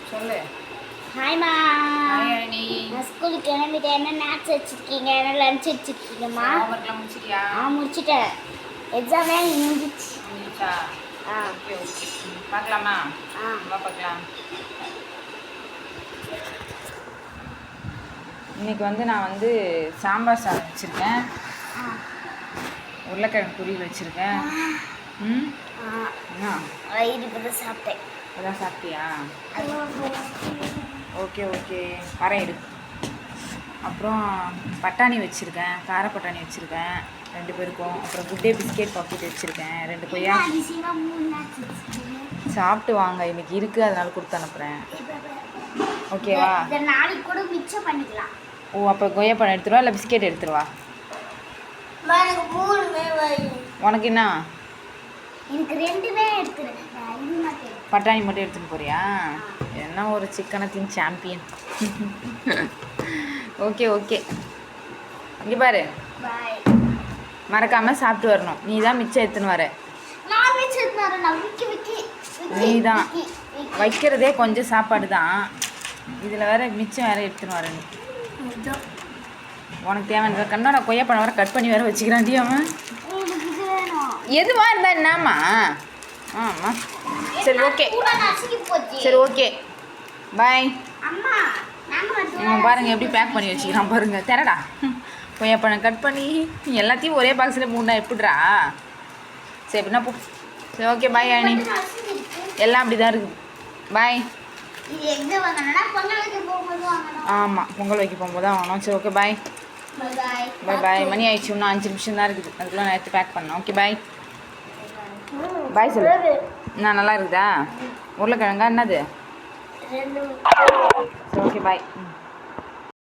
சொல்லு. ஹாய்மா. ஹாய் அனி. நான் ஸ்கூலுக்கு கிளம்பிட்டேன். என்ன ஸ்நாக்ஸ் வச்சிருக்கீங்க, என்ன லஞ்ச் வச்சிருக்கீங்கம்மா? ஹோம்வொர்க்லாம் முடிச்சிட்டியா? முடிச்சிட்டேன். எக்ஸாமே முடிஞ்சிச்சு. முடிஞ்சிச்சா? Okay okay. பார்க்கலாமா? வா பார்க்கலாம். இன்னைக்கு நான் சாம்பார் சாதம் வச்சுருக்கேன், உருளைக்கிழங்கு பொரியல் வச்சுருக்கேன். இப்போதான் சாப்பிட்டேன். அதான் சாப்பிட்டியா? ஓகே ஓகே, வரேன் இரு. அப்புறம் பட்டாணி வச்சுருக்கேன், கார பட்டாணி வச்சுருக்கேன் 2 பேருக்கும். அப்புறம் குட் டே பிஸ்கெட் பாக்கெட் வச்சுருக்கேன் 2 கொய்யா. சாப்பிட்டு வாங்க, இன்னைக்கு இருக்குது, அதனால கொடுத்து அனுப்புகிறேன். ஓகேவா? நாளைக்கு கூட மிச்சம் பண்ணிக்கலாம். ஓ, அப்போ கொய்யா பழம் எடுத்துருவா இல்லை பிஸ்கெட் எடுத்துருவா? உனக்கு என்ன? எனக்கு 2மே எடுத்துரு. பட்டாணி மட்டும் எடுத்துன்னு போறியா? என்ன ஒரு சிக்கனத்தின் சாம்பியன். ஓகே ஓகே, இங்கே பாரு, மறக்காமல் சாப்பிட்டு வரணும். நீ தான் மிச்சம் எடுத்துன்னு வர. நீ தான் வைக்கிறதே கொஞ்சம் சாப்பாடு தான், இதில் வேற மிச்சம் வேற எடுத்துன்னு வர. நீ உனக்கு தேவையான கண்ணோட கொய்யா பழம் வேற கட் பண்ணி வேற வச்சுக்கிறான்டி அவன். எதுவா இருந்தா என்னம்மா? ஆமாம், சரி ஓகே, சரி ஓகே, பாய். பாருங்க எப்படி பேக் பண்ணி வச்சுக்கிறான் பாருங்க. தரடா, கொய்யாப்பழம் கட் பண்ணி எல்லாத்தையும் ஒரே பாக்ஸில் மூணா எப்படிடா? சரி அப்படின்னா போ. சரி ஓகே, பாய் அனி. எல்லாம் அப்படி தான் இருக்குது. பாய். ஆமாம், பொங்கல் வைக்க போகும்போது தான் வாங்கணும். சரி ஓகே, பாய். பாய் பாய். மணி ஆயிடுச்சு, இன்னும் 5 நிமிஷம் தான் இருக்குது, அதுக்குள்ளே நான் எடுத்து பேக் பண்ணேன். Okay bye. பாய் சொல்லு. நான் நல்லா இருக்குதா? உருளைக்கிழங்கா என்னது? சரி ஓகே, பாய்.